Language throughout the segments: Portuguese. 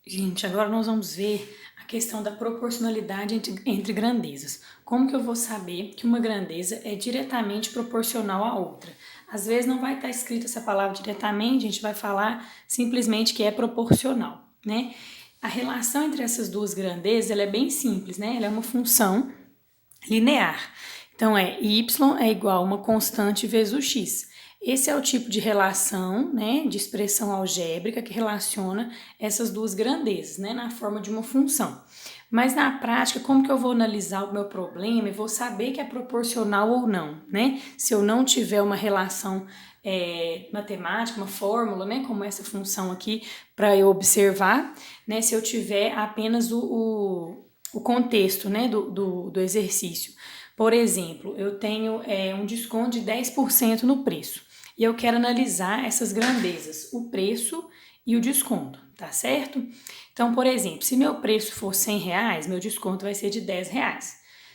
Gente, agora nós vamos ver a questão da proporcionalidade entre grandezas. Como que eu vou saber que uma grandeza é diretamente proporcional à outra? Às vezes não vai estar escrita essa palavra diretamente, a gente vai falar simplesmente que é proporcional, né? A relação entre essas duas grandezas, ela é bem simples, né? Ela é uma função linear. Então, y é igual a uma constante vezes o x. Esse é o tipo de relação, né, de expressão algébrica que relaciona essas duas grandezas, né, na forma de uma função. Mas na prática, como que eu vou analisar o meu problema e vou saber que é proporcional ou não, né? Se eu não tiver uma relação matemática, uma fórmula, né, como essa função aqui, para eu observar, né, se eu tiver apenas o contexto, né, do exercício. Por exemplo, eu tenho um desconto de 10% no preço e eu quero analisar essas grandezas, o preço e o desconto, tá certo? Então, por exemplo, se meu preço for R$100, meu desconto vai ser de R$10.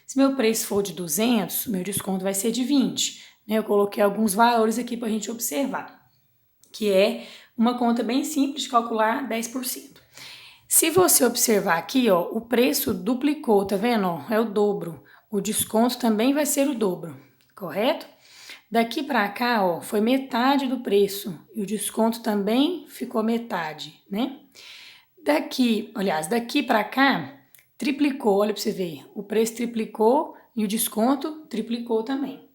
Se meu preço for de 200, meu desconto vai ser de 20. Né? Eu coloquei alguns valores aqui para a gente observar, que é uma conta bem simples de calcular 10%. Se você observar aqui, ó, o preço duplicou, tá vendo? Ó, é o dobro. O desconto também vai ser o dobro, correto? Daqui para cá, ó, foi metade do preço e o desconto também ficou metade, né? Daqui para cá, triplicou, olha para você ver. O preço triplicou e o desconto triplicou também.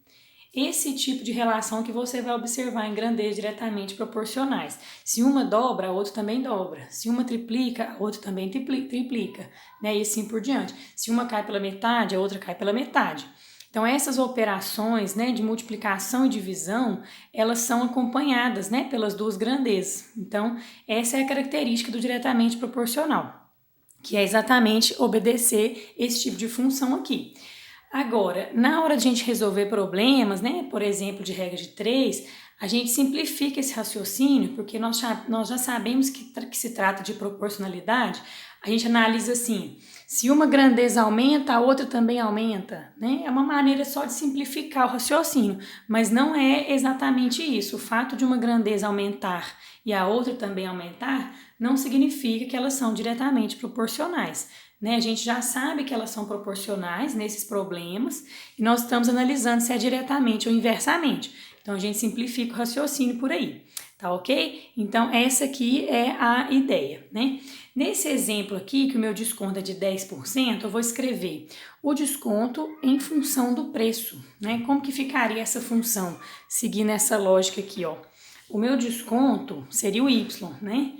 Esse tipo de relação que você vai observar em grandezas diretamente proporcionais. Se uma dobra, a outra também dobra. Se uma triplica, a outra também triplica, né? E assim por diante. Se uma cai pela metade, a outra cai pela metade. Então, essas operações, né, de multiplicação e divisão, elas são acompanhadas, né, pelas duas grandezas. Então, essa é a característica do diretamente proporcional, que é exatamente obedecer esse tipo de função aqui. Agora, na hora de a gente resolver problemas, né, por exemplo, de regra de 3, a gente simplifica esse raciocínio, porque nós já sabemos que se trata de proporcionalidade, a gente analisa assim, se uma grandeza aumenta, a outra também aumenta, né? É uma maneira só de simplificar o raciocínio, mas não é exatamente isso. O fato de uma grandeza aumentar e a outra também aumentar, não significa que elas são diretamente proporcionais. Né? A gente já sabe que elas são proporcionais nesses problemas e nós estamos analisando se é diretamente ou inversamente. Então a gente simplifica o raciocínio por aí, tá ok? Então essa aqui é a ideia, né? Nesse exemplo aqui, que o meu desconto é de 10%, eu vou escrever o desconto em função do preço, né? Como que ficaria essa função, seguindo essa lógica aqui, ó? O meu desconto seria o y, né?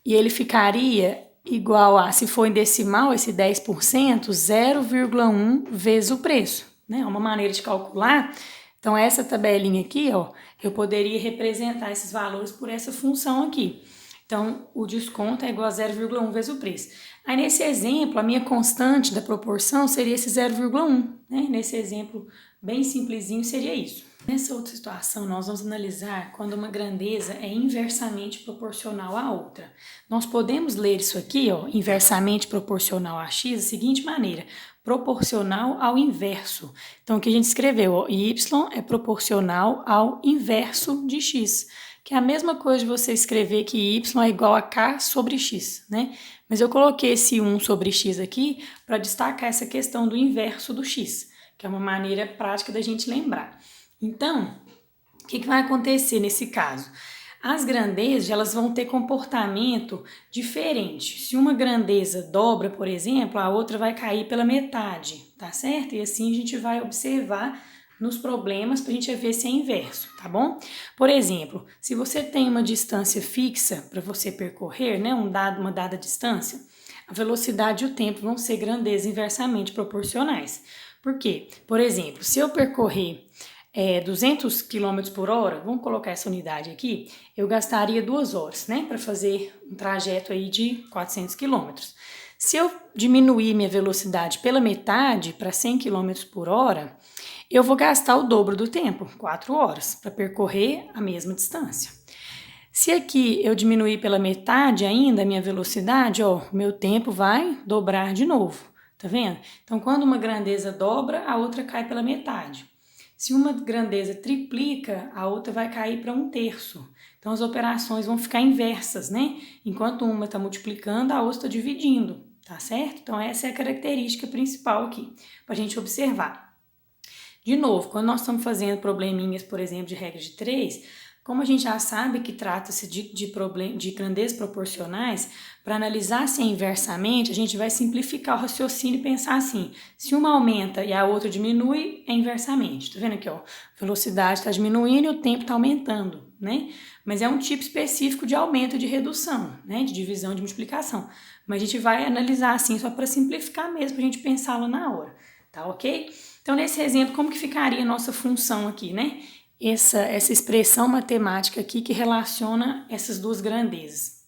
E ele ficaria igual a, se for em decimal, esse 10%, 0,1 vezes o preço, né? É uma maneira de calcular. Então, essa tabelinha aqui, ó, eu poderia representar esses valores por essa função aqui. Então, o desconto é igual a 0,1 vezes o preço. Aí, nesse exemplo, a minha constante da proporção seria esse 0,1, né? Nesse exemplo bem simplesinho, seria isso. Nessa outra situação, nós vamos analisar quando uma grandeza é inversamente proporcional à outra. Nós podemos ler isso aqui, ó, inversamente proporcional a x, da seguinte maneira: proporcional ao inverso. Então, o que a gente escreveu, ó, y é proporcional ao inverso de x, que é a mesma coisa de você escrever que y é igual a k sobre x, né? Mas eu coloquei esse 1 sobre x aqui para destacar essa questão do inverso do x, que é uma maneira prática da gente lembrar. Então, o que vai acontecer nesse caso? As grandezas, elas vão ter comportamento diferente. Se uma grandeza dobra, por exemplo, a outra vai cair pela metade, tá certo? E assim a gente vai observar nos problemas para a gente ver se é inverso, tá bom? Por exemplo, se você tem uma distância fixa para você percorrer, né, uma dada distância, a velocidade e o tempo vão ser grandezas inversamente proporcionais. Por quê? Por exemplo, se eu percorrer 200 km por hora, vamos colocar essa unidade aqui, eu gastaria 2 horas, né, para fazer um trajeto aí de 400 km. Se eu diminuir minha velocidade pela metade para 100 km por hora, eu vou gastar o dobro do tempo, 4 horas, para percorrer a mesma distância. Se aqui eu diminuir pela metade ainda a minha velocidade, ó, meu tempo vai dobrar de novo, tá vendo? Então, quando uma grandeza dobra, a outra cai pela metade. Se uma grandeza triplica, a outra vai cair para 1/3. Então, as operações vão ficar inversas, né? Enquanto uma está multiplicando, a outra está dividindo, tá certo? Então, essa é a característica principal aqui, para a gente observar. De novo, quando nós estamos fazendo probleminhas, por exemplo, de regra de 3, como a gente já sabe que trata-se de grandezas proporcionais, para analisar se é inversamente, a gente vai simplificar o raciocínio e pensar assim, se uma aumenta e a outra diminui, é inversamente. Tá vendo aqui, ó? A velocidade está diminuindo e o tempo está aumentando, né? Mas é um tipo específico de aumento e de redução, né? De divisão e de multiplicação. Mas a gente vai analisar assim, só para simplificar mesmo, para a gente pensar lá na hora, tá ok? Então, nesse exemplo, como que ficaria a nossa função aqui, né? Essa expressão matemática aqui que relaciona essas duas grandezas.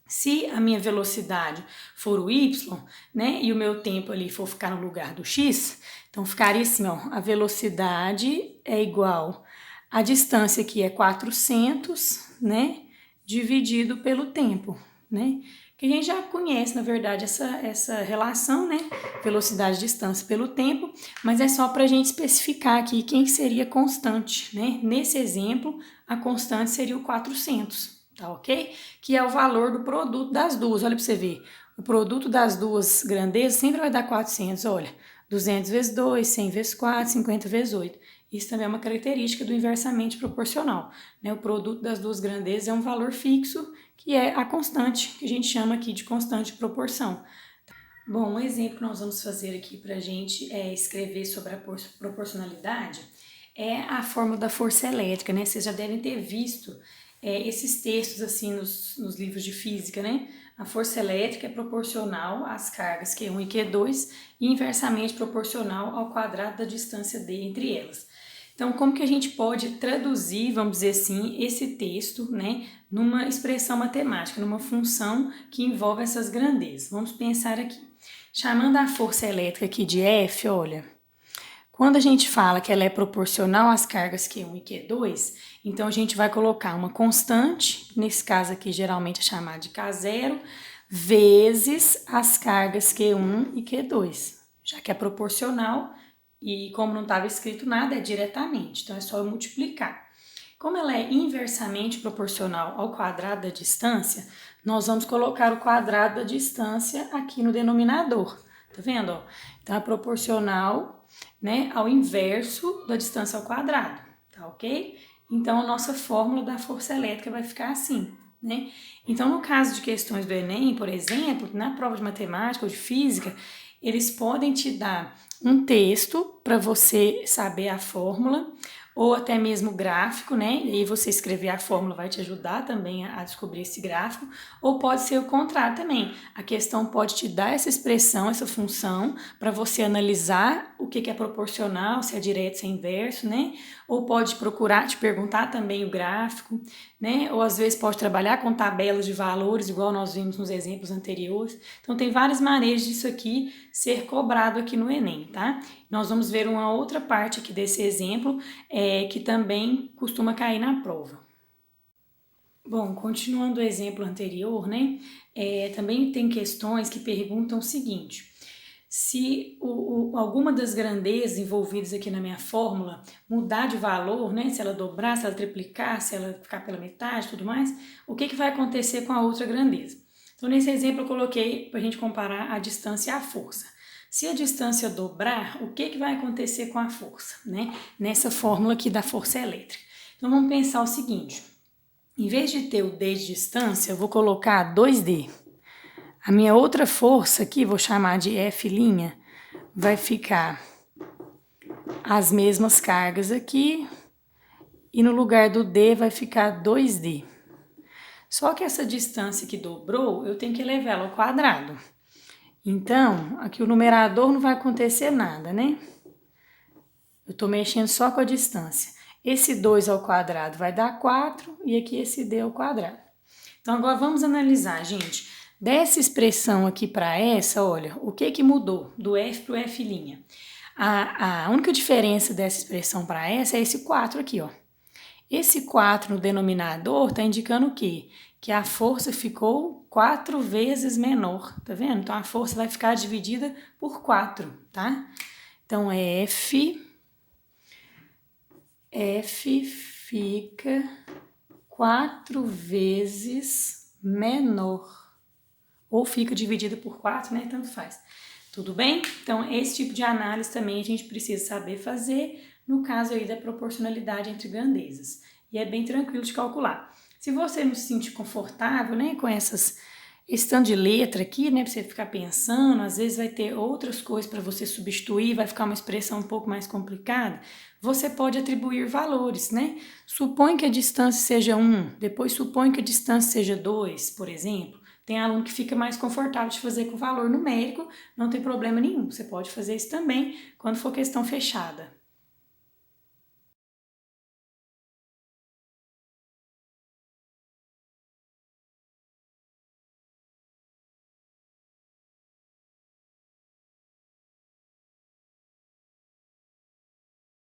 Se a minha velocidade for o y, né, e o meu tempo ali for ficar no lugar do x, então ficaria assim, ó, a velocidade é igual a distância aqui é 400, né, dividido pelo tempo, né? Que a gente já conhece, na verdade, essa relação, né? Velocidade, distância pelo tempo, mas é só para a gente especificar aqui quem seria constante, né? Nesse exemplo, a constante seria o 400, tá ok? Que é o valor do produto das duas, olha para você ver. O produto das duas grandezas sempre vai dar 400, olha. 200 vezes 2, 100 vezes 4, 50 vezes 8. Isso também é uma característica do inversamente proporcional, né? O produto das duas grandezas é um valor fixo, que é a constante, que a gente chama aqui de constante de proporção. Bom, um exemplo que nós vamos fazer aqui para a gente escrever sobre a proporcionalidade é a fórmula da força elétrica, né? Vocês já devem ter visto esses textos assim nos livros de física, né? A força elétrica é proporcional às cargas Q1 e Q2 e inversamente proporcional ao quadrado da distância D entre elas. Então, como que a gente pode traduzir, vamos dizer assim, esse texto, né, numa expressão matemática, numa função que envolve essas grandezas? Vamos pensar aqui. Chamando a força elétrica aqui de F, olha, quando a gente fala que ela é proporcional às cargas Q1 e Q2, então a gente vai colocar uma constante, nesse caso aqui geralmente é chamada de K0, vezes as cargas Q1 e Q2, já que é proporcional. E como não estava escrito nada, é diretamente, então é só eu multiplicar. Como ela é inversamente proporcional ao quadrado da distância, nós vamos colocar o quadrado da distância aqui no denominador. Tá vendo? Ó? Então é proporcional, né, ao inverso da distância ao quadrado, tá ok? Então a nossa fórmula da força elétrica vai ficar assim, né? Então no caso de questões do Enem, por exemplo, na prova de matemática ou de física, eles podem te dar um texto para você saber a fórmula, ou até mesmo gráfico, né? E aí você escrever a fórmula vai te ajudar também a descobrir esse gráfico, ou pode ser o contrário também. A questão pode te dar essa expressão, essa função, para você analisar o que é proporcional, se é direto, se é inverso, né? Ou pode procurar te perguntar também o gráfico, né? Ou às vezes pode trabalhar com tabelas de valores, igual nós vimos nos exemplos anteriores. Então tem várias maneiras disso aqui ser cobrado aqui no Enem, tá? Nós vamos ver uma outra parte aqui desse exemplo, que também costuma cair na prova. Bom, continuando o exemplo anterior, né? Também tem questões que perguntam o seguinte: se alguma das grandezas envolvidas aqui na minha fórmula mudar de valor, né? Se ela dobrar, se ela triplicar, se ela ficar pela metade, tudo mais, o que vai acontecer com a outra grandeza? Então, nesse exemplo eu coloquei para a gente comparar a distância e a força. Se a distância dobrar, o que vai acontecer com a força, né? Nessa fórmula aqui da força elétrica. Então, vamos pensar o seguinte: em vez de ter o D de distância, eu vou colocar 2D. A minha outra força aqui, vou chamar de F', vai ficar as mesmas cargas aqui, e no lugar do D vai ficar 2D. Só que essa distância que dobrou, eu tenho que elevar ela ao quadrado. Então, aqui o numerador não vai acontecer nada, né? Eu estou mexendo só com a distância. Esse 2 ao quadrado vai dar 4 e aqui esse D ao quadrado. Então, agora vamos analisar, gente. Dessa expressão aqui para essa, olha, o que mudou do F para o F'? A única diferença dessa expressão para essa é esse 4 aqui, ó. Esse 4 no denominador está indicando o quê? Que a força ficou 4 vezes menor, tá vendo? Então, a força vai ficar dividida por 4, tá? Então, F fica 4 vezes menor. Ou fica dividida por 4, né? Tanto faz. Tudo bem? Então, esse tipo de análise também a gente precisa saber fazer no caso aí da proporcionalidade entre grandezas. E é bem tranquilo de calcular. Se você não se sentir confortável, né, com esse tanto de letra aqui, né, para você ficar pensando, às vezes vai ter outras coisas para você substituir, vai ficar uma expressão um pouco mais complicada, você pode atribuir valores, né? Supõe que a distância seja 1, depois supõe que a distância seja 2, por exemplo. Tem aluno que fica mais confortável de fazer com valor numérico, não tem problema nenhum. Você pode fazer isso também quando for questão fechada.